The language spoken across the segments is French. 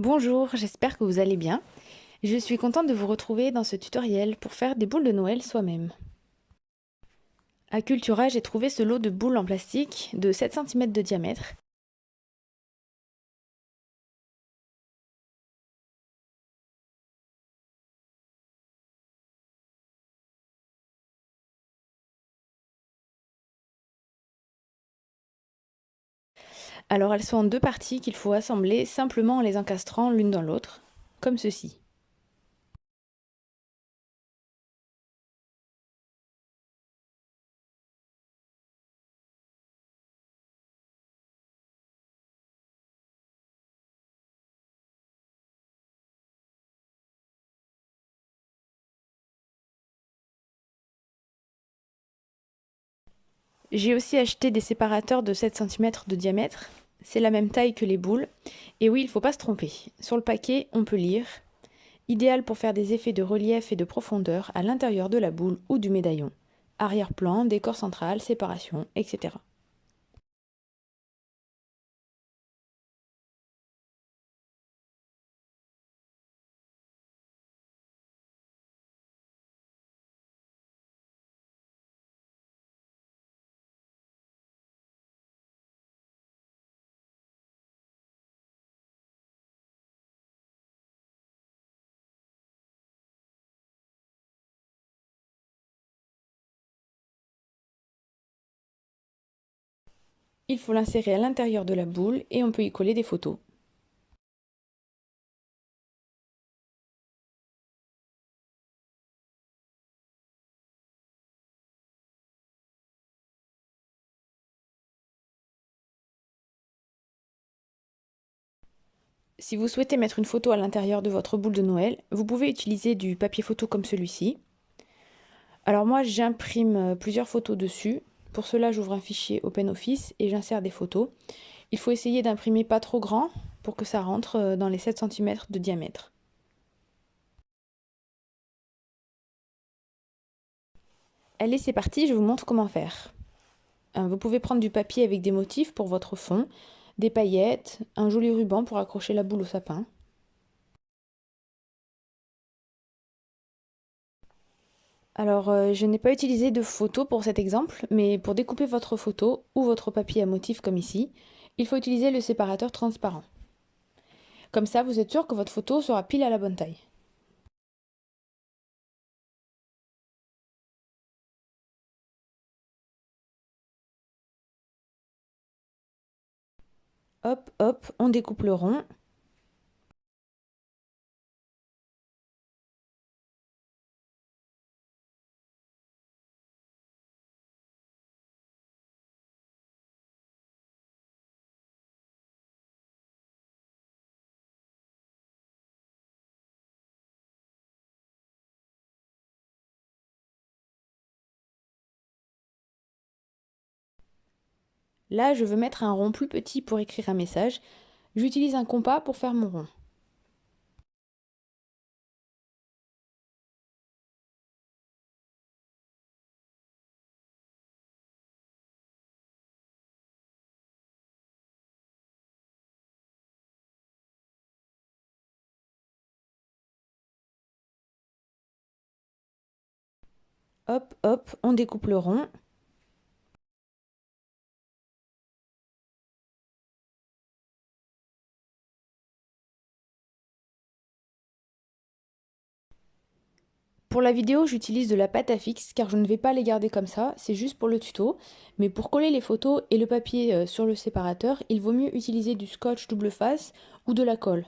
Bonjour, j'espère que vous allez bien. Je suis contente de vous retrouver dans ce tutoriel pour faire des boules de Noël soi-même. À Cultura, j'ai trouvé ce lot de boules en plastique de 7 cm de diamètre. Alors elles sont en deux parties qu'il faut assembler simplement en les encastrant l'une dans l'autre, comme ceci. J'ai aussi acheté des séparateurs de 7 cm de diamètre. C'est la même taille que les boules. Et oui, il ne faut pas se tromper. Sur le paquet, on peut lire: idéal pour faire des effets de relief et de profondeur à l'intérieur de la boule ou du médaillon. Arrière-plan, décor central, séparation, etc. Il faut l'insérer à l'intérieur de la boule et on peut y coller des photos. Si vous souhaitez mettre une photo à l'intérieur de votre boule de Noël, vous pouvez utiliser du papier photo comme celui-ci. Alors moi, j'imprime plusieurs photos dessus. Pour cela, j'ouvre un fichier OpenOffice et j'insère des photos. Il faut essayer d'imprimer pas trop grand pour que ça rentre dans les 7 cm de diamètre. Allez, c'est parti, je vous montre comment faire. Vous pouvez prendre du papier avec des motifs pour votre fond, des paillettes, un joli ruban pour accrocher la boule au sapin. Alors, je n'ai pas utilisé de photo pour cet exemple, mais pour découper votre photo ou votre papier à motif comme ici, il faut utiliser le séparateur transparent. Comme ça, vous êtes sûr que votre photo sera pile à la bonne taille. Hop, hop, on découpe le rond. Là, je veux mettre un rond plus petit pour écrire un message. J'utilise un compas pour faire mon rond. Hop, hop, on découpe le rond. Pour la vidéo, j'utilise de la pâte à fixe car je ne vais pas les garder comme ça, c'est juste pour le tuto. Mais pour coller les photos et le papier sur le séparateur, il vaut mieux utiliser du scotch double face ou de la colle.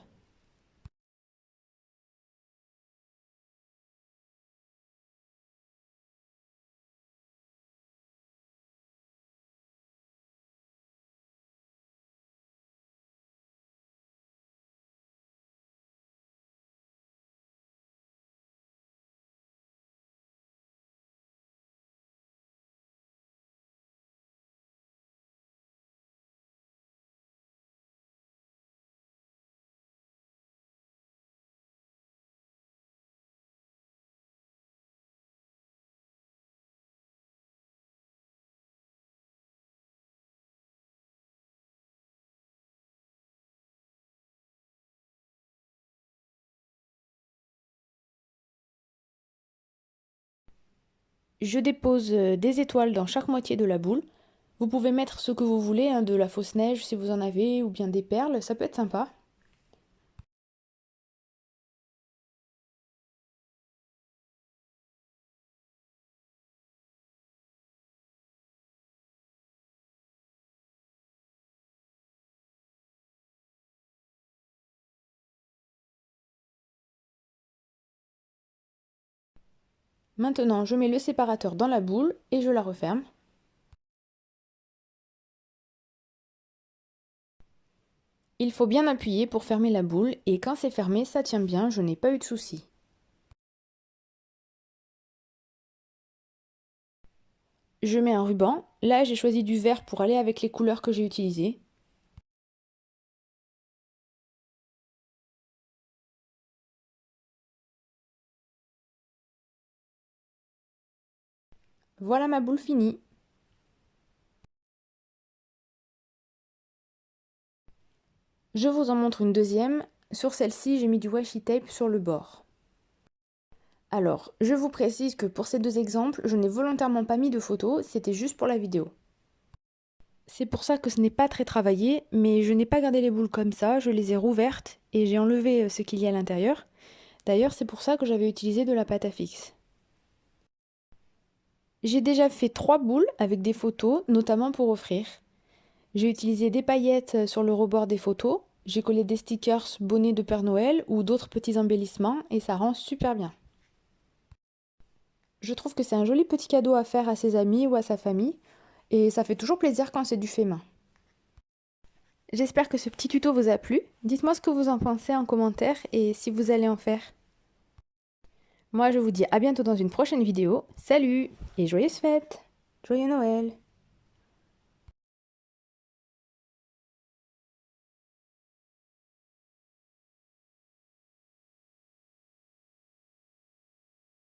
Je dépose des étoiles dans chaque moitié de la boule. Vous pouvez mettre ce que vous voulez, hein, de la fausse neige si vous en avez, ou bien des perles, ça peut être sympa. Maintenant, je mets le séparateur dans la boule et je la referme. Il faut bien appuyer pour fermer la boule et quand c'est fermé, ça tient bien, je n'ai pas eu de soucis. Je mets un ruban. Là, j'ai choisi du vert pour aller avec les couleurs que j'ai utilisées. Voilà ma boule finie. Je vous en montre une deuxième. Sur celle-ci, j'ai mis du washi tape sur le bord. Alors, je vous précise que pour ces deux exemples, je n'ai volontairement pas mis de photos, c'était juste pour la vidéo. C'est pour ça que ce n'est pas très travaillé, mais je n'ai pas gardé les boules comme ça, je les ai rouvertes et j'ai enlevé ce qu'il y a à l'intérieur. D'ailleurs, c'est pour ça que j'avais utilisé de la pâte à fixe. J'ai déjà fait 3 boules avec des photos, notamment pour offrir. J'ai utilisé des paillettes sur le rebord des photos, j'ai collé des stickers bonnets de Père Noël ou d'autres petits embellissements et ça rend super bien. Je trouve que c'est un joli petit cadeau à faire à ses amis ou à sa famille et ça fait toujours plaisir quand c'est du fait main. J'espère que ce petit tuto vous a plu. Dites-moi ce que vous en pensez en commentaire et si vous allez en faire. Moi je vous dis à bientôt dans une prochaine vidéo. Salut et joyeuses fêtes! Joyeux Noël!